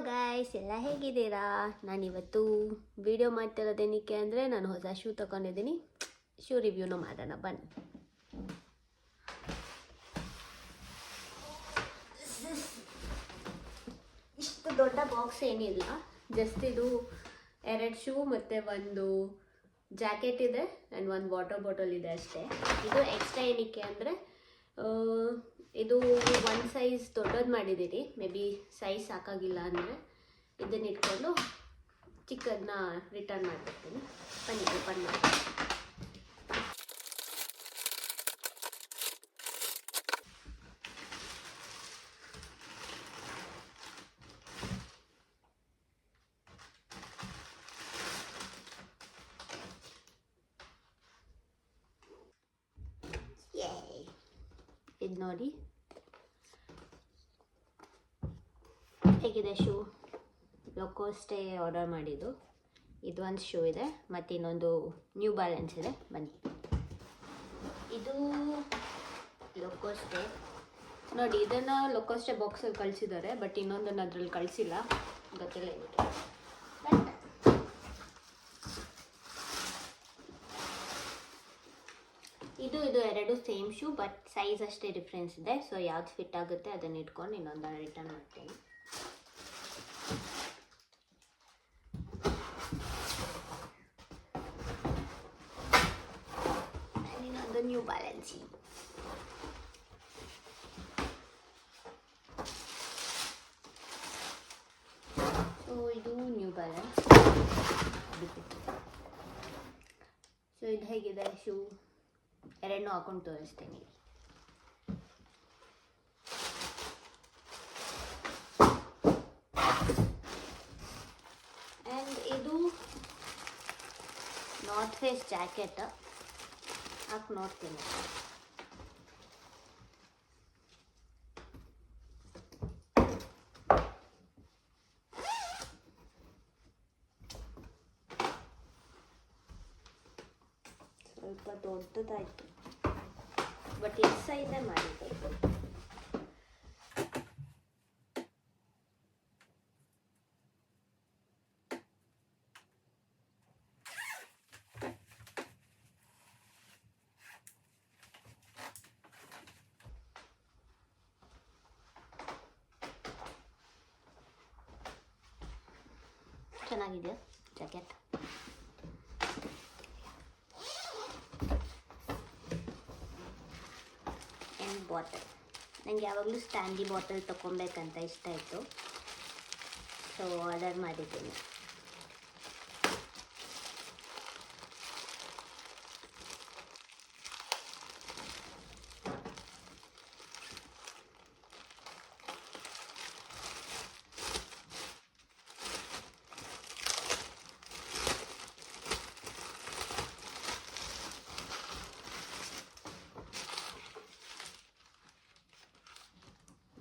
Guys, ಎಲ್ಲ ಹೇಗಿದ್ದೀರಾ? ನಾನಿವತ್ತು ವಿಡಿಯೋ ಮಾಡ್ತಿರೋದೇನಕ್ಕೆ ಅಂದರೆ ನಾನು ಹೊಸ ಶೂ ತೊಗೊಂಡಿದ್ದೀನಿ. ಶೂ ರಿವ್ಯೂನು ಮಾಡೋಣ ಬನ್ನಿ. ಇಷ್ಟು ದೊಡ್ಡ ಬಾಕ್ಸ್ ಏನಿಲ್ಲ, ಜಸ್ಟ್ ಇದು 2 ಶೂ ಮತ್ತು ಒಂದು ಜಾಕೆಟ್ ಇದೆ ಆ್ಯಂಡ್ ಒಂದು ವಾಟರ್ ಬಾಟಲ್ ಇದೆ ಅಷ್ಟೇ. ಇದು ಎಕ್ಸ್ಟ್ರಾ ಏನಕ್ಕೆ ಅಂದರೆ ಇದು ಒಂದು ಸೈಜ್ ದೊಡ್ಡದು ಮಾಡಿದ್ದೀರಿ. ಮೇ ಬಿ ಸೈಜ್ ಸಾಕಾಗಿಲ್ಲ ಅಂದರೆ ಇದನ್ನ ಇಟ್ಕೊಂಡು ಚಿಕ್ಕದನ್ನ ರಿಟರ್ನ್ ಮಾಡಿಬಿಡ್ತೀನಿ. ಬನ್ನಿ ಓಪನ್ ಮಾಡಿ. ಇದು ನೋಡಿ ಹೇಗಿದೆ ಶೂ. ಲೋಕೋಸ್ಟೇ ಆರ್ಡರ್ ಮಾಡಿದ್ದು. ಇದು ಒಂದು ಶೂ ಇದೆ ಮತ್ತು ಇನ್ನೊಂದು ನ್ಯೂ ಬ್ಯಾಲೆನ್ಸ್ ಇದೆ. ಬನ್ನಿ, ಇದು ಲೋಕೋಸ್ಟೇ ನೋಡಿ. ಇದನ್ನು ಲೋಕೋಸ್ಟೇ ಬಾಕ್ಸಲ್ಲಿ ಕಳಿಸಿದ್ದಾರೆ, ಬಟ್ ಇನ್ನೊಂದನ್ನು ಅದರಲ್ಲಿ ಕಳಿಸಿಲ್ಲ, ಗೊತ್ತಿಲ್ಲ ಏನಿದೆ. ಇದು ಎರಡು ಸೇಮ್ ಶೂ, ಬಟ್ ಸೈಜ್ ಅಷ್ಟೇ ಡಿಫ್ರೆನ್ಸ್ ಇದೆ. ಸೊ ಯಾವ್ದು ಫಿಟ್ ಆಗುತ್ತೆ ಅದನ್ನು ಇಟ್ಕೊಂಡು ಇನ್ನೊಂದನ್ನು ರಿಟರ್ನ್ ಮಾಡ್ತೀನಿ. ಇನ್ನೊಂದು ನ್ಯೂ ಬ್ಯಾಲೆನ್ಸ್. ಸೊ ಇದು ನ್ಯೂ ಬ್ಯಾಲೆನ್ಸ್. ಸೊ ಇದು ಹೇಗಿದೆ ಶೂ, ಎರಡನ್ನೂ ಹಾಕೊಂಡು ತೋರಿಸ್ತೀನಿ. ಆ್ಯಂಡ್ ಇದು ನಾರ್ತ್ ಫೇಸ್ ಜಾಕೆಟ್ ಹಾಕಿ ನೋಡ್ತೀನಿ. ಸ್ವಲ್ಪ ದೊಡ್ಡದಾಯಿತು, ಬಟ್ ಎಷ್ಟು ಸೈಜೇ ಮಾಡಿದ್ದೆ. ಚೆನ್ನಾಗಿದೆಯಾ ಜಾಕೆಟ್? ಬಾಟಲ್, ನನಗೆ ಯಾವಾಗಲೂ ಸ್ಟ್ಯಾನ್ಲಿ ಬಾಟಲ್ ತೊಗೊಬೇಕಂತ ಇಷ್ಟ ಇತ್ತು, ಸೊ ಆರ್ಡರ್ ಮಾಡಿದ್ದೀನಿ.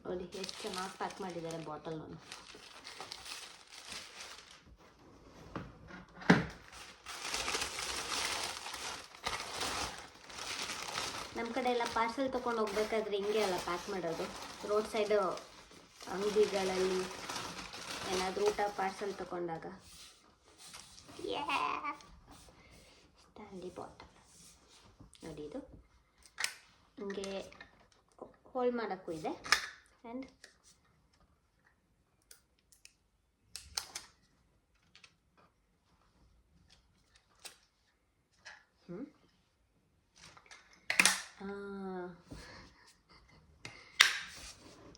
ನೋಡಿ ಎಷ್ಟು ಚೆನ್ನಾಗಿ ಪ್ಯಾಕ್ ಮಾಡಿದ್ದಾರೆ ಬಾಟಲ್. ನಾನು ನಮ್ಮ ಕಡೆ ಎಲ್ಲ ಪಾರ್ಸೆಲ್ ತೊಗೊಂಡು ಹೋಗ್ಬೇಕಾದ್ರೆ ಹಿಂಗೆ ಎಲ್ಲ ಪ್ಯಾಕ್ ಮಾಡೋದು. ರೋಡ್ ಸೈಡು ಅಂಗಡಿಗಳಲ್ಲಿ ಏನಾದರೂ ಊಟ ಪಾರ್ಸೆಲ್ ತೊಗೊಂಡಾಗ. ಸ್ಟ್ಯಾನ್ಲಿ ಬಾಟಲ್ ನೋಡಿ, ಇದು ಹಿಂಗೆ ಹೋಲ್ ಮಾಡೋಕ್ಕೂ ಇದೆ. ಆ್ಯಂಡ್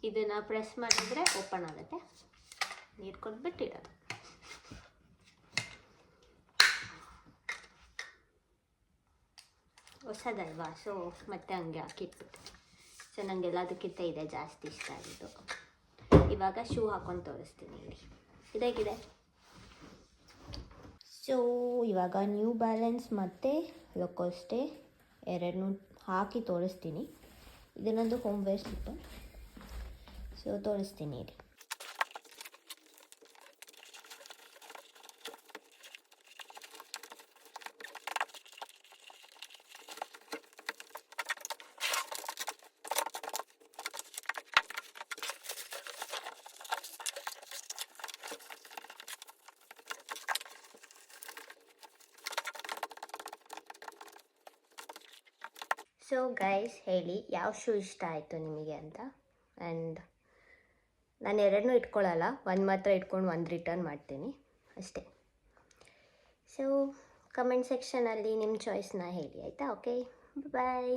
ಇದನ್ನು ಪ್ರೆಸ್ ಮಾಡಿದರೆ ಓಪನ್ ಆಗುತ್ತೆ. ನೀರು ಕೊಟ್ಬಿಟ್ಟು ಇಡೋದು. ಹೊಸದಲ್ವಾ, ಸೊ ಮತ್ತೆ ಹಂಗೆ ಹಾಕಿಟ್ಬಿಟ್ಟು. ಸೊ ನನಗೆ ಎಲ್ಲದಕ್ಕಿಂತ ಇದೆ ಜಾಸ್ತಿ ಇಷ್ಟ ಆಗಿದ್ದು. ಇವಾಗ ಶೂ ಹಾಕೊಂಡು ತೋರಿಸ್ತೀನಿ. ಇದಾಗಿದೆ. ಸೊ ಇವಾಗ ನ್ಯೂ ಬ್ಯಾಲೆನ್ಸ್ ಮತ್ತು ಲೋಕೋಸ್ಟೇ ಎರಡನ್ನೂ ಹಾಕಿ ತೋರಿಸ್ತೀನಿ. ಇದನ್ನೊಂದು ಹೋಮ್ ವೇರ್ ಸಿಟ್ಟು, ಸೊ ತೋರಿಸ್ತೀನಿ. ಸೊ ಗೈಸ್ ಹೇಳಿ ಯಾವ ಶೂ ಇಷ್ಟ ಆಯಿತು ನಿಮಗೆ ಅಂತ. ಆ್ಯಂಡ್ ನಾನು ಎರಡನ್ನೂ ಇಟ್ಕೊಳ್ಳಲ್ಲ, ಒಂದು ಮಾತ್ರ ಇಟ್ಕೊಂಡು ಒಂದು ರಿಟರ್ನ್ ಮಾಡ್ತೀನಿ ಅಷ್ಟೇ. ಸೊ ಕಮೆಂಟ್ ಸೆಕ್ಷನಲ್ಲಿ ನಿಮ್ಮ ಚಾಯ್ಸ್ನ ಹೇಳಿ ಆಯಿತಾ. ಓಕೆ, ಬಾಯ್.